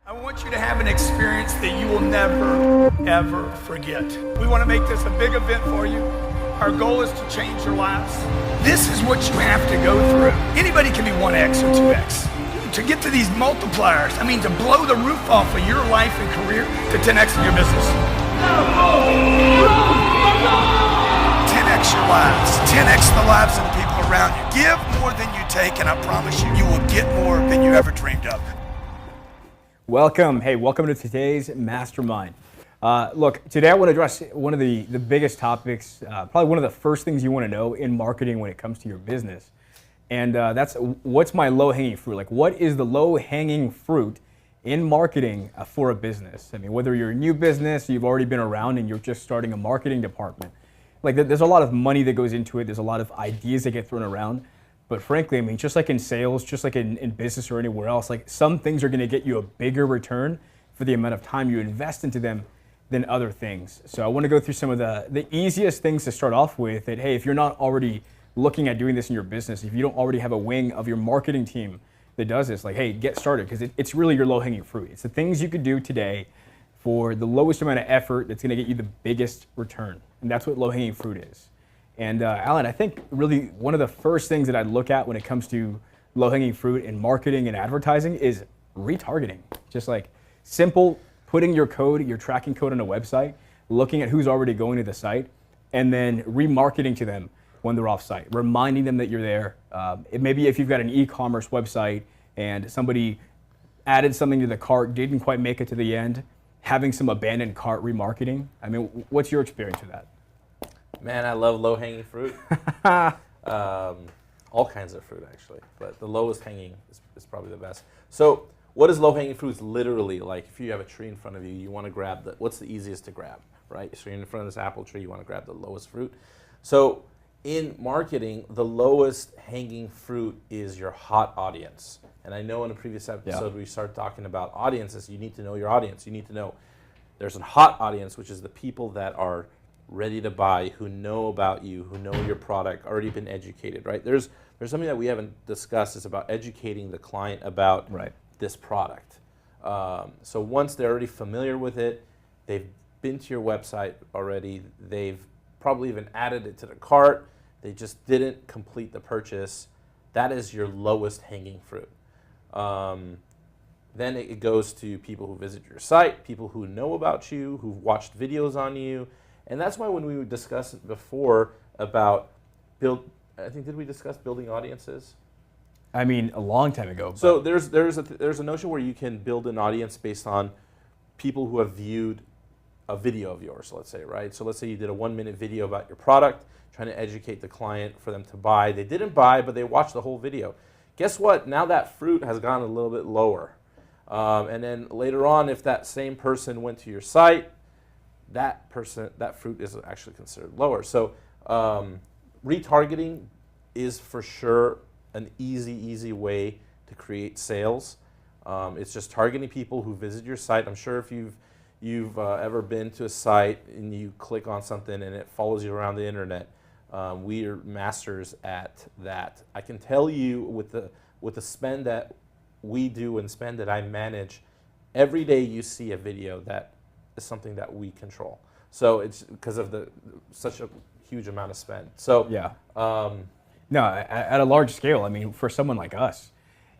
I want you to have an experience that you will never, ever forget. We want to make this a big event for you. Our goal is to change your lives. This is what you have to go through. Anybody can be 1X or 2X. To get to these multipliers, to blow the roof off of your life and career to 10X in your business. 10X your lives. 10X the lives of the people around you. Give more than you take, and I promise you, you will get more than you ever dreamed of. Welcome to today's Mastermind. Look, today I want to address one of the biggest topics, probably one of the first things you want to know in marketing when it comes to your business. And that's what's my low-hanging fruit? Like, what is the low-hanging fruit in marketing for a business? Whether you're a new business, you've already been around and you're just starting a marketing department. Like, there's a lot of money that goes into it. There's a lot of ideas that get thrown around. But frankly, just like in sales, just like in business or anywhere else, like some things are going to get you a bigger return for the amount of time you invest into them than other things. So I want to go through some of the easiest things to start off with that, hey, if you're not already looking at doing this in your business, if you don't already have a wing of your marketing team that does this, like, hey, get started, because it's really your low-hanging fruit. It's the things you could do today for the lowest amount of effort that's going to get you the biggest return. And that's what low-hanging fruit is. And Alan, I think really one of the first things that I'd look at when it comes to low-hanging fruit in marketing and advertising is retargeting. Just like simple putting your tracking code on a website, looking at who's already going to the site, and then remarketing to them when they're off site, reminding them that you're there. Maybe if you've got an e-commerce website and somebody added something to the cart, didn't quite make it to the end, having some abandoned cart remarketing. What's your experience with that? Man, I love low-hanging fruit. All kinds of fruit, actually, but the lowest hanging is probably the best. So what is low-hanging fruit? It's literally like if you have a tree in front of you, you want to grab what's the easiest to grab, right? So you're in front of this apple tree, you want to grab the lowest fruit. So in marketing, the lowest hanging fruit is your hot audience. And I know in a previous episode we started talking about audiences. You need to know your audience. You need to know there's a hot audience, which is the people that are ready to buy, who know about you, who know your product, already been educated, right? There's something that we haven't discussed is about educating the client about this product. So once they're already familiar with it, they've been to your website already, they've probably even added it to the cart, they just didn't complete the purchase, that is your lowest hanging fruit. Then it goes to people who visit your site, people who know about you, who've watched videos on you. And that's why when we discussed before about did we discuss building audiences? A long time ago. So there's a notion where you can build an audience based on people who have viewed a video of yours, let's say, right? So let's say you did a 1-minute video about your product, trying to educate the client for them to buy. They didn't buy, but they watched the whole video. Guess what? Now that fruit has gone a little bit lower. And then later on, if that same person went to your site, that fruit is actually considered lower. So retargeting is for sure an easy way to create sales. It's just targeting people who visit your site. I'm sure if you've ever been to a site and you click on something and it follows you around the internet, we are masters at that. I can tell you with the spend that we do and spend that I manage, every day you see a video that is something that we control. So it's because of such a huge amount of spend. So no, at a large scale, for someone like us,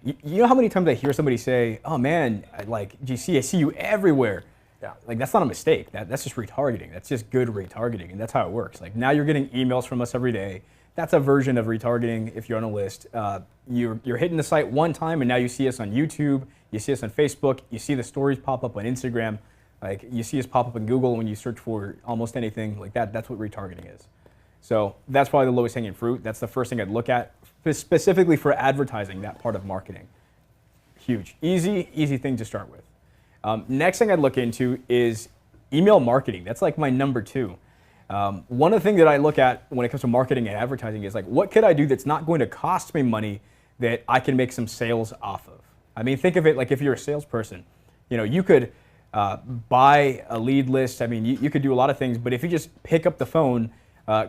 you know how many times I hear somebody say, "Oh man, I see you everywhere." Yeah. Like that's not a mistake. That's just retargeting. That's just good retargeting, and that's how it works. Like now you're getting emails from us every day. That's a version of retargeting. If you're on a list, you're hitting the site one time, and now you see us on YouTube. You see us on Facebook. You see the stories pop up on Instagram. Like you see us pop up in Google when you search for almost anything like that. That's what retargeting is. So that's probably the lowest hanging fruit. That's the first thing I'd look at, specifically for advertising, that part of marketing. Huge, easy thing to start with. Next thing I'd look into is email marketing. That's like my number 2. One of the things that I look at when it comes to marketing and advertising is like, what could I do that's not going to cost me money that I can make some sales off of? Think of it like if you're a salesperson, you could buy a lead list. You could do a lot of things, but if you just pick up the phone,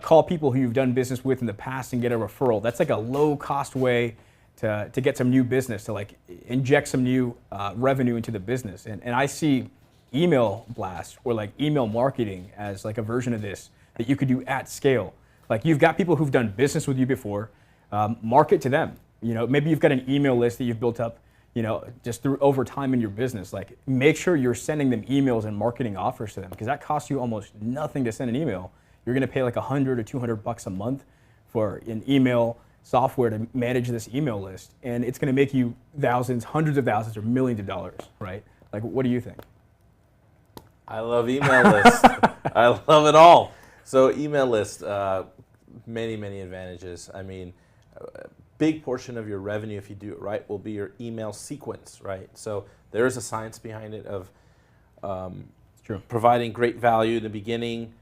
call people who you've done business with in the past and get a referral, that's like a low cost way to get some new business, to like inject some new revenue into the business. And I see email blasts or like email marketing as like a version of this that you could do at scale. Like you've got people who've done business with you before, market to them. You know, maybe you've got an email list that you've built up, you know, just through over time in your business. Like make sure you're sending them emails and marketing offers to them, because that costs you almost nothing to send an email. You're going to pay like $100 or $200 a month for an email software to manage this email list, and it's going to make you thousands, hundreds of thousands, or millions of dollars, right? Like, what do you think? I love email lists. I love it all. So email list, many advantages. I mean, a big portion of your revenue, if you do it right, will be your email sequence, right? So there is a science behind it of providing great value in the beginning,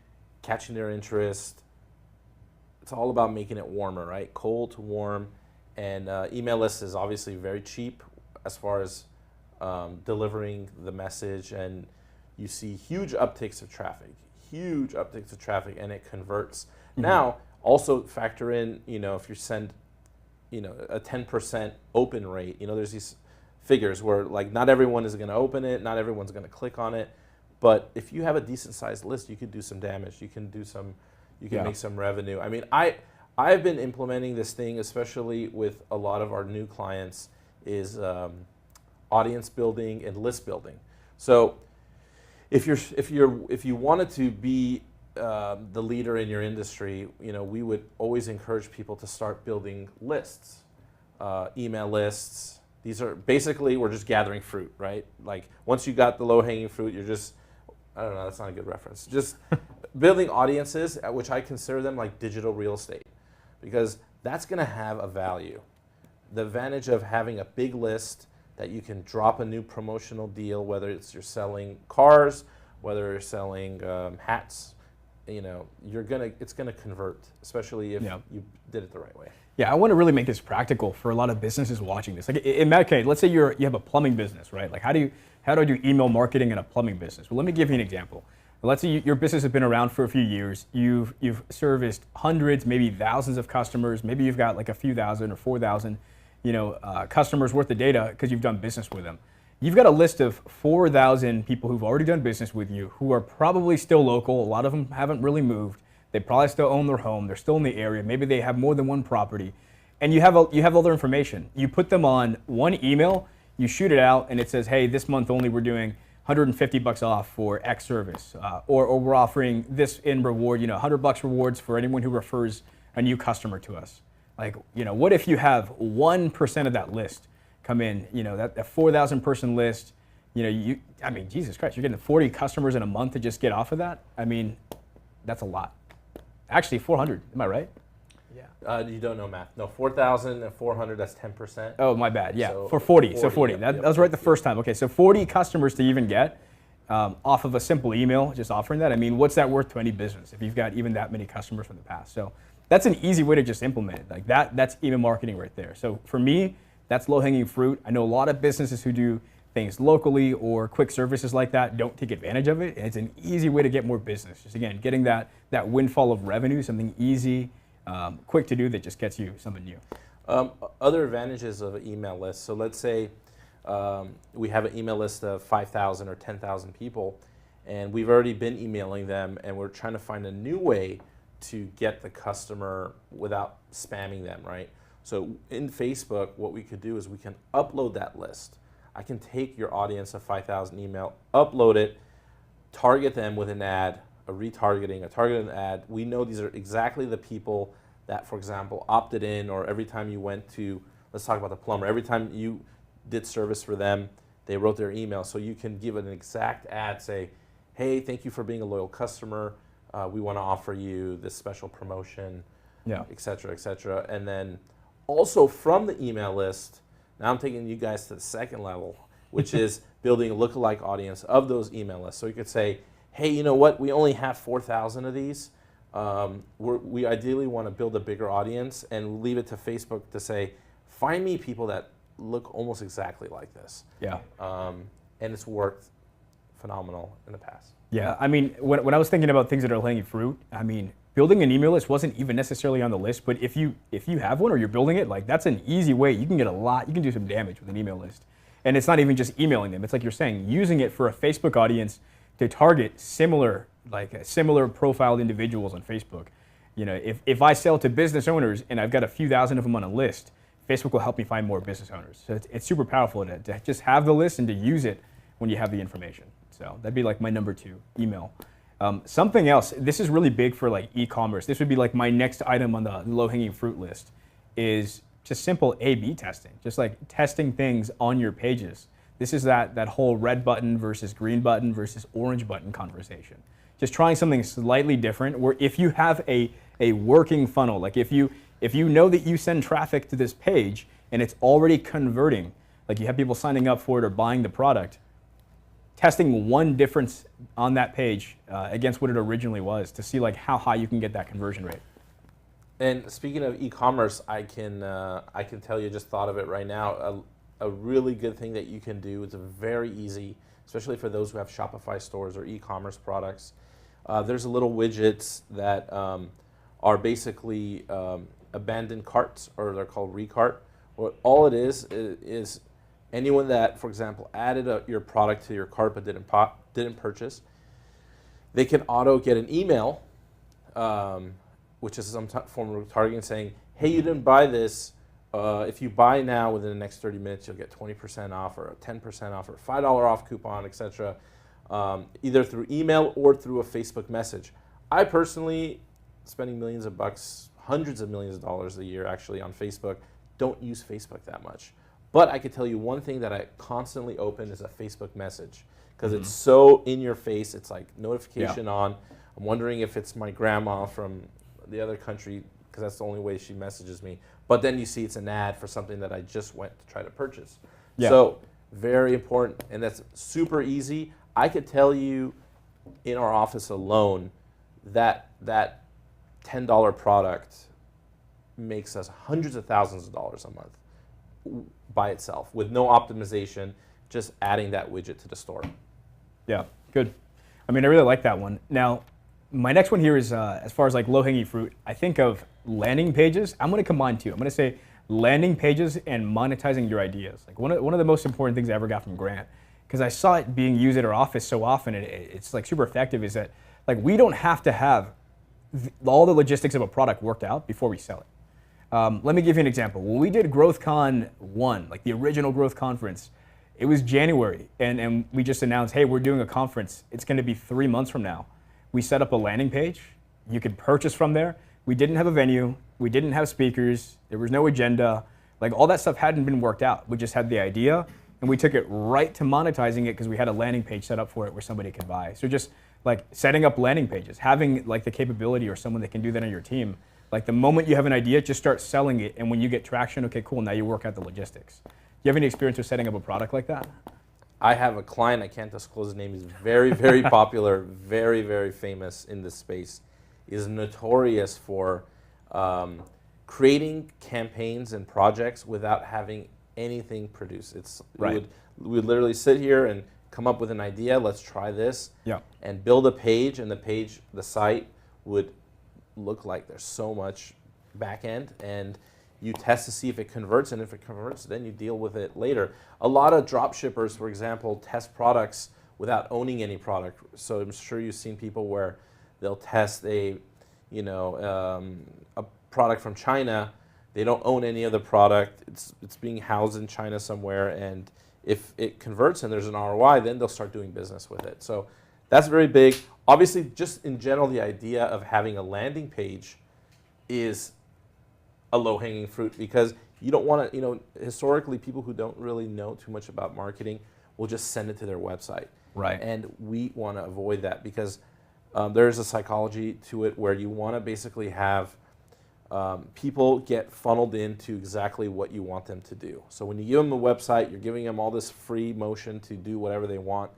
catching their interest. It's all about making it warmer, right? Cold to warm. And email list is obviously very cheap as far as delivering the message, and you see huge upticks of traffic, and it converts. Mm-hmm. Now, also factor in, you know, if you send, you know, a 10% open rate, you know, there's these figures where like not everyone is going to open it, not everyone's going to click on it, but if you have a decent sized list, you could do some damage. You can make some revenue. I mean, I've been implementing this thing, especially with a lot of our new clients, is audience building and list building. So if you wanted to be the leader in your industry, you know, we would always encourage people to start building lists, email lists. These are basically, we're just gathering fruit, right? Like once you got the low hanging fruit, you're just, I don't know, that's not a good reference. Just building audiences, which I consider them like digital real estate, because that's going to have a value. The advantage of having a big list that you can drop a new promotional deal, whether it's you're selling cars, whether you're selling hats, you know, it's gonna convert, especially if you did it the right way. Yeah, I want to really make this practical for a lot of businesses watching this. Like in that case, let's say you have a plumbing business, right? Like how do I do email marketing in a plumbing business? Well, let me give you an example. Let's say your business has been around for a few years. You've serviced hundreds, maybe thousands of customers. Maybe you've got like a few thousand or 4,000, you know, customers worth of data because you've done business with them. You've got a list of 4,000 people who've already done business with you, who are probably still local. A lot of them haven't really moved. They probably still own their home. They're still in the area. Maybe they have more than one property, and you have all their information. You put them on one email. You shoot it out, and it says, "Hey, this month only we're doing $150 off for X service, or we're offering this in reward. You know, $100 rewards for anyone who refers a new customer to us." Like, you know, what if you have 1% of that list come in? You know, that 4,000 person list. You know, I mean, Jesus Christ, you're getting 40 customers in a month to just get off of that. I mean, that's a lot. Actually, 400. Am I right? Yeah. You don't know math. No, 4,000 and 400. That's 10%. Oh, my bad. Yeah, so for 40. So 40. That was right the first time. Okay, so 40 customers to even get off of a simple email, just offering that. I mean, what's that worth to any business if you've got even that many customers from the past? So that's an easy way to just implement it. Like that's email marketing right there. So for me, that's low-hanging fruit. I know a lot of businesses who do things locally or quick services like that don't take advantage of it. And it's an easy way to get more business. Just again, getting that windfall of revenue, something easy, quick to do that just gets you something new. Other advantages of an email list. So let's say we have an email list of 5,000 or 10,000 people, and we've already been emailing them, and we're trying to find a new way to get the customer without spamming them, right? So in Facebook, what we could do is we can upload that list. I can take your audience of 5,000 email, upload it, target them with an ad, a retargeting, a targeted ad. We know these are exactly the people that, for example, opted in, or every time you went to, let's talk about the plumber, every time you did service for them, they wrote their email. So you can give an exact ad, say, hey, thank you for being a loyal customer. We want to offer you this special promotion, et cetera, et cetera. And then also from the email list, now I'm taking you guys to the second level, which is building a lookalike audience of those email lists. So you could say, hey, you know what? We only have 4,000 of these. We ideally want to build a bigger audience and leave it to Facebook to say, find me people that look almost exactly like this. Yeah. And it's worked phenomenal in the past. Yeah, I mean, when I was thinking about things that are low-hanging fruit, I mean, building an email list wasn't even necessarily on the list, but if you have one or you're building it, like that's an easy way. You can get a lot, you can do some damage with an email list. And it's not even just emailing them. It's like you're saying, using it for a Facebook audience to target similar profiled individuals on Facebook. You know, if I sell to business owners and I've got a few thousand of them on a list, Facebook will help me find more business owners. So it's super powerful to just have the list and to use it when you have the information. So that'd be like my number 2, email. Something else, this is really big for like e-commerce. This would be like my next item on the low-hanging fruit list, is just simple A/B testing. Just like testing things on your pages. This is that whole red button versus green button versus orange button conversation. Just trying something slightly different, where if you have a working funnel, like if you know that you send traffic to this page and it's already converting, like you have people signing up for it or buying the product, testing one difference on that page against what it originally was to see like how high you can get that conversion rate. And speaking of e-commerce, I can tell you, just thought of it right now, a really good thing that you can do. It's very easy, especially for those who have Shopify stores or e-commerce products. There's a little widgets that are basically abandoned carts, or they're called recart. All it is anyone that, for example, added your product to your cart but didn't purchase, they can auto get an email, which is some form of targeting, saying, hey, you didn't buy this. If you buy now within the next 30 minutes, you'll get 20% off or a 10% off or $5 off coupon, etc. Either through email or through a Facebook message. I personally, spending millions of bucks, hundreds of millions of dollars a year actually on Facebook, don't use Facebook that much. But I could tell you one thing that I constantly open is a Facebook message, because it's so in your face. It's like notification on. I'm wondering if it's my grandma from the other country, because that's the only way she messages me. But then you see it's an ad for something that I just went to try to purchase. Yeah. So very important, and that's super easy. I could tell you in our office alone that that $10 product makes us hundreds of thousands of dollars a month by itself with no optimization, just adding that widget to the store. Yeah, good. I mean, I really like that one. Now, my next one here is, as far as like low-hanging fruit, I think of landing pages. I'm going to combine two. I'm going to say landing pages and monetizing your ideas. Like one of the most important things I ever got from Grant, because I saw it being used at our office so often, and it's like super effective, is that like we don't have to have all the logistics of a product worked out before we sell it. Let me give you an example. When we did GrowthCon 1, like the original Growth Conference, it was January, and we just announced, hey, we're doing a conference. It's going to be 3 months from now. We set up a landing page. You could purchase from there. We didn't have a venue. We didn't have speakers. There was no agenda. Like all that stuff hadn't been worked out. We just had the idea, and we took it right to monetizing it because we had a landing page set up for it where somebody could buy. So just like setting up landing pages, having like the capability or someone that can do that on your team. Like the moment you have an idea, just start selling it, and when you get traction, okay, cool, now you work out the logistics. Do you have any experience with setting up a product like that? I have a client, I can't disclose his name, he's very, very popular, very, very famous in this space. Is notorious for creating campaigns and projects without having anything produced. We would literally sit here and come up with an idea, let's try this, and build a page, and the site would look like there's so much back end, and you test to see if it converts, and if it converts, then you deal with it later. A lot of drop shippers, for example, test products without owning any product. So I'm sure you've seen people where they'll test a product from China. They don't own any of the product. It's being housed in China somewhere, and if it converts and there's an ROI, then they'll start doing business with it. So that's very big. Obviously, just in general, the idea of having a landing page is a low-hanging fruit, because you don't want to, historically, people who don't really know too much about marketing will just send it to their website. Right. And we want to avoid that, because there's a psychology to it where you want to basically have people get funneled into exactly what you want them to do. So when you give them a website, you're giving them all this free motion to do whatever they want,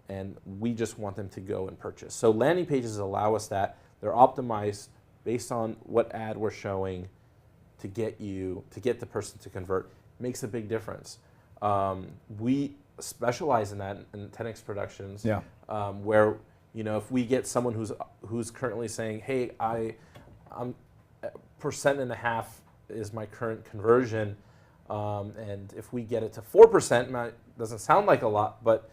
and we just want them to go and purchase. So landing pages allow us that. They're optimized based on what ad we're showing to get the person to convert. It makes a big difference. We specialize in that in 10X Productions, where You know, if we get someone who's currently saying, hey, I'm 1.5% is my current conversion, and if we get it to 4%, doesn't sound like a lot, but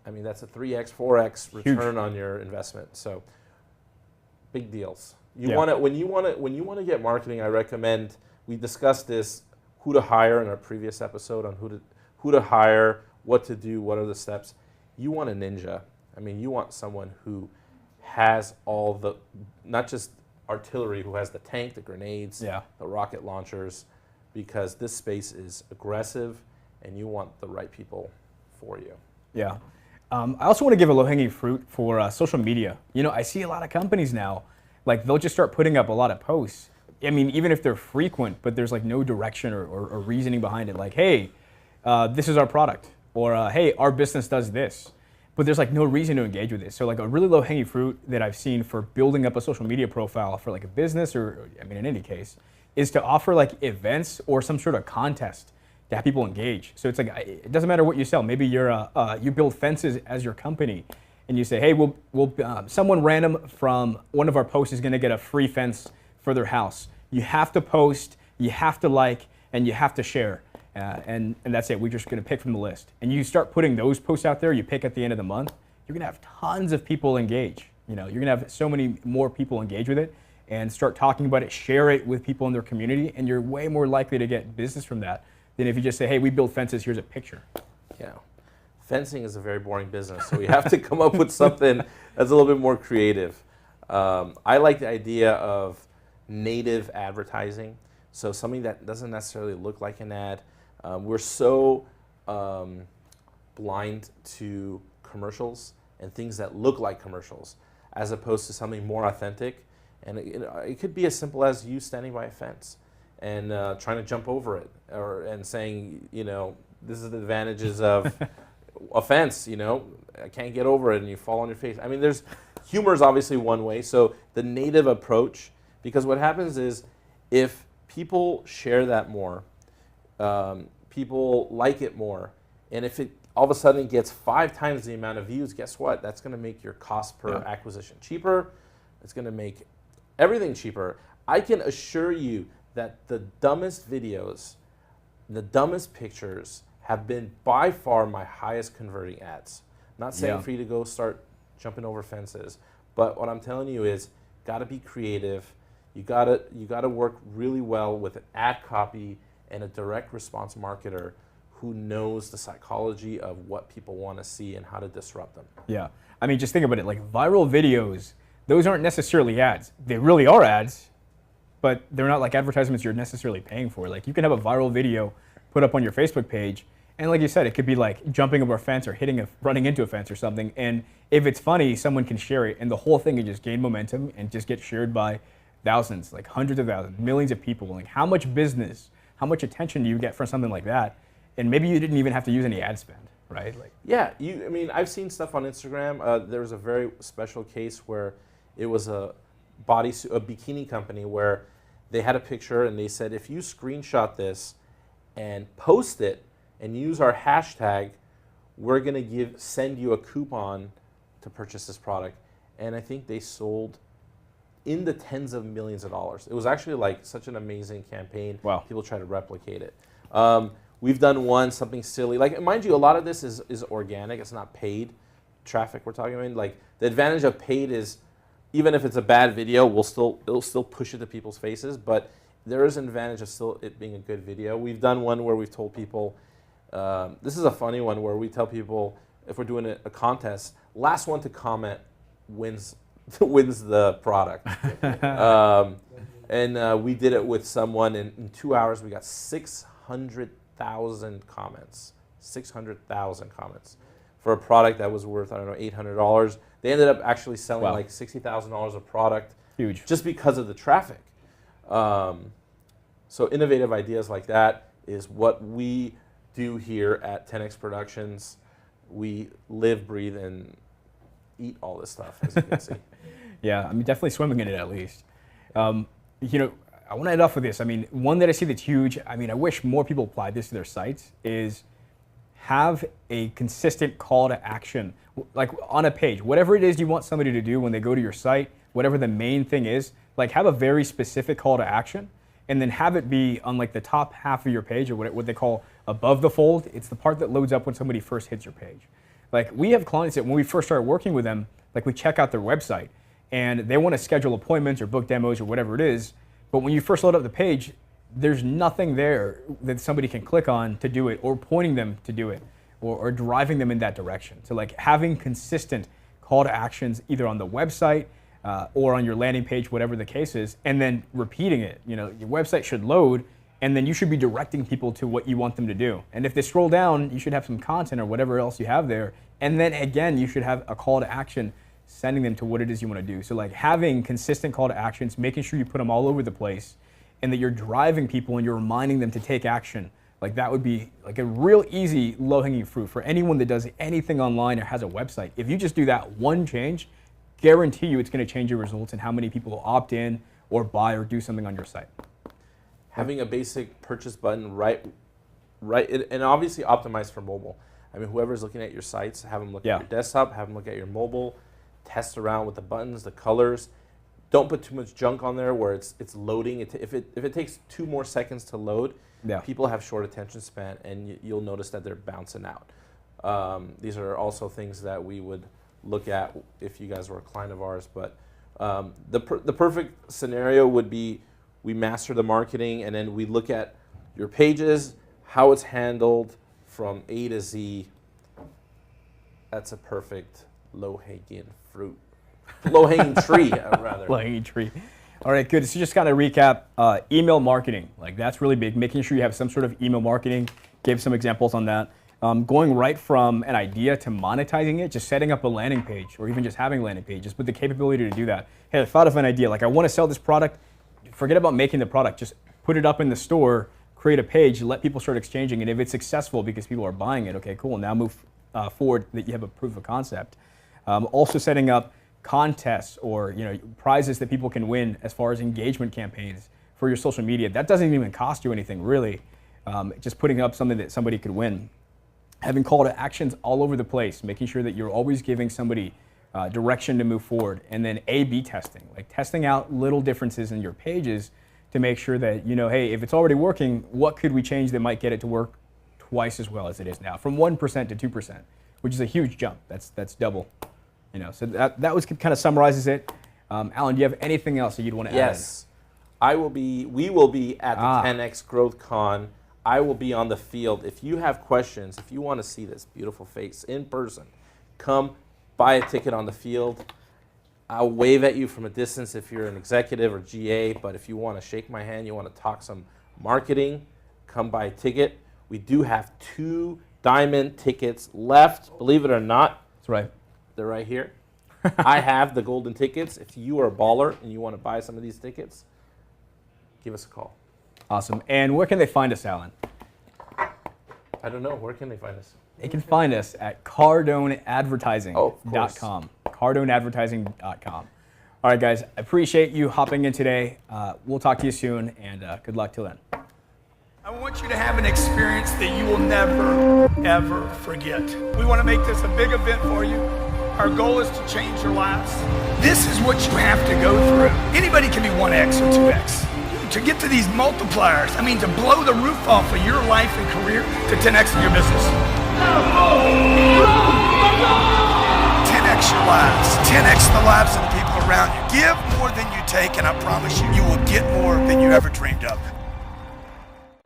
I mean that's a 3x, 4x return on your investment. So big deals. You want to when you want to get marketing. I recommend we discussed this, who to hire in our previous episode on who to hire, what to do, what are the steps. You want a ninja. I mean, you want someone who has all the, not just artillery, who has the tank, the grenades, the rocket launchers, because this space is aggressive and you want the right people for you. Yeah. I also want to give a low-hanging fruit for social media. You know, I see a lot of companies now, like they'll just start putting up a lot of posts. I mean, even if they're frequent, but there's like no direction or reasoning behind it. Like, hey, this is our product, or hey, our business does this. But there's like no reason to engage with it. So like a really low-hanging fruit that I've seen for building up a social media profile for like a business, or I mean in any case, is to offer like events or some sort of contest to have people engage. So it's like, it doesn't matter what you sell. Maybe you build fences as your company, and you say, hey, we'll someone random from one of our posts is gonna get a free fence for their house. You have to post, you have to like, and you have to share. And that's it. We're just going to pick from the list. And you start putting those posts out there, you pick at the end of the month, you're going to have tons of people engage. You know, you're going to have so many more people engage with it and start talking about it, share it with people in their community, and you're way more likely to get business from that than if you just say, hey, we build fences, here's a picture. Yeah. Fencing is a very boring business, so we have to come up with something that's a little bit more creative. I like the idea of native advertising, so something that doesn't necessarily look like an ad. We're so blind to commercials and things that look like commercials, as opposed to something more authentic. And it could be as simple as you standing by a fence and trying to jump over it, and saying, you know, this is the advantages of a fence. You know, I can't get over it, and you fall on your face. I mean, humor is obviously one way. So the native approach, because what happens is if people share that more, people like it more, and if it all of a sudden gets 5 times the amount of views, guess what? That's going to make your cost per acquisition cheaper. It's going to make everything cheaper. I can assure you that the dumbest videos, the dumbest pictures have been by far my highest converting ads. I'm not saying for you to go start jumping over fences, but what I'm telling you is, got to be creative. You gotta work really well with an ad copy and a direct response marketer who knows the psychology of what people want to see and how to disrupt them. Yeah, I mean, just think about it. Like viral videos, those aren't necessarily ads. They really are ads, but they're not like advertisements you're necessarily paying for. Like you can have a viral video put up on your Facebook page, and like you said, it could be like jumping over a fence or running into a fence or something. And if it's funny, someone can share it, and the whole thing can just gain momentum and just get shared by thousands, like hundreds of thousands, millions of people. Like how much business, how much attention do you get from something like that? And maybe you didn't even have to use any ad spend, right? Like, yeah, I mean, I've seen stuff on Instagram. There was a very special case where it was a bikini company where they had a picture and they said, if you screenshot this and post it and use our hashtag, we're gonna send you a coupon to purchase this product. And I think they sold in the tens of millions of dollars. It was actually like such an amazing campaign. Wow. People try to replicate it. We've done something silly. Like, mind you, a lot of this is organic. It's not paid traffic we're talking about. Like, the advantage of paid is, even if it's a bad video, it'll still push it to people's faces, but there is an advantage of still it being a good video. We've done one where we've told people, this is a funny one, where we tell people, if we're doing a contest, last one to comment wins the product. And we did it with someone, and in 2 hours we got 600,000 comments. 600,000 comments for a product that was worth, I don't know, $800. They ended up actually selling like $60,000 of product. Huge. Just because of the traffic. So innovative ideas like that is what we do here at 10X Productions. We live, breathe, and eat all this stuff, as you can see. Yeah, I mean, definitely swimming in it at least. You know, I want to end off with this. I mean, one that I see that's huge, I mean, I wish more people applied this to their sites, is have a consistent call to action, like on a page, whatever it is you want somebody to do when they go to your site, whatever the main thing is, like have a very specific call to action, and then have it be on like the top half of your page, or what they call above the fold. It's the part that loads up when somebody first hits your page. Like we have clients that when we first started working with them, like we check out their website and they want to schedule appointments or book demos or whatever it is, but when you first load up the page, there's nothing there that somebody can click on to do it, or pointing them to do it, or driving them in that direction. So like having consistent call to actions either on the website or on your landing page, whatever the case is, and then repeating it. You know, your website should load, and then you should be directing people to what you want them to do. And if they scroll down, you should have some content or whatever else you have there. And then again, you should have a call to action sending them to what it is you want to do. So like having consistent call to actions, making sure you put them all over the place, and that you're driving people and you're reminding them to take action. Like that would be like a real easy low-hanging fruit for anyone that does anything online or has a website. If you just do that one change, guarantee you it's going to change your results and how many people will opt in or buy or do something on your site. Having a basic purchase button right, and obviously optimized for mobile. I mean, whoever's looking at your sites, have them look at your desktop, have them look at your mobile, test around with the buttons, the colors. Don't put too much junk on there where it's loading. If it takes 2 more seconds to load, people have short attention span, and you'll notice that they're bouncing out. These are also things that we would look at if you guys were a client of ours. But the perfect scenario would be we master the marketing, and then we look at your pages, how it's handled from A to Z. That's a perfect low-hanging fruit. Low-hanging tree, rather. Low-hanging tree. All right, good. So just kind of recap, email marketing. Like that's really big. Making sure you have some sort of email marketing. Gave some examples on that. Going right from an idea to monetizing it, just setting up a landing page, or even just having landing pages with the capability to do that. Hey, I thought of an idea. Like I want to sell this product. Forget about making the product. Just put it up in the store, create a page, let people start exchanging. And if it's successful because people are buying it, okay, cool. Now move forward that you have a proof of concept. Also setting up contests or prizes that people can win as far as engagement campaigns for your social media. That doesn't even cost you anything really. Just putting up something that somebody could win. Having call to actions all over the place, making sure that you're always giving somebody direction to move forward. And then A/B testing, like testing out little differences in your pages to make sure that, hey, if it's already working, what could we change that might get it to work twice as well as it is now, from 1% to 2%, which is a huge jump. That's double. So that was kind of summarizes it. Alan, do you have anything else that you'd want to add? Yes, we will be at the 10X Growth Con. I will be on the field. If you have questions, if you want to see this beautiful face in person, come buy a ticket on the field. I'll wave at you from a distance if you're an executive or GA, but if you want to shake my hand, you want to talk some marketing, come buy a ticket. We do have 2 diamond tickets left, believe it or not. That's right. They're right here. I have the golden tickets. If you are a baller and you want to buy some of these tickets, give us a call. Awesome. And where can they find us, Alan? I don't know. Where can they find us? They can find us at cardoneadvertising.com. Cardoneadvertising.com. All right, guys. I appreciate you hopping in today. We'll talk to you soon, and good luck till then. I want you to have an experience that you will never, ever forget. We want to make this a big event for you. Our goal is to change your lives. This is what you have to go through. Anybody can be 1X or 2X. To get to these multipliers, to blow the roof off of your life and career to 10X in your business. 10X your lives. 10X the lives of the people around you. Give more than you take, and I promise you, you will get more than you ever dreamed of.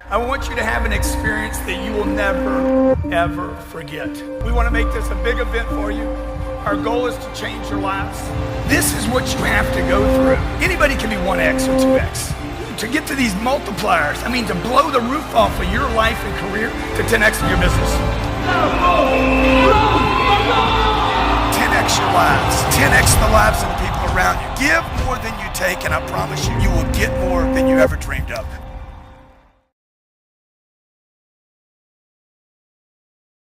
I want you to have an experience that you will never, ever forget. We want to make this a big event for you. Our goal is to change your lives. This is what you have to go through. Anybody can be 1X or 2X. To get to these multipliers, to blow the roof off of your life and career to 10X in your business. 10X your lives. 10X the lives of the people around you. Give more than you take, and I promise you, you will get more than you ever dreamed of.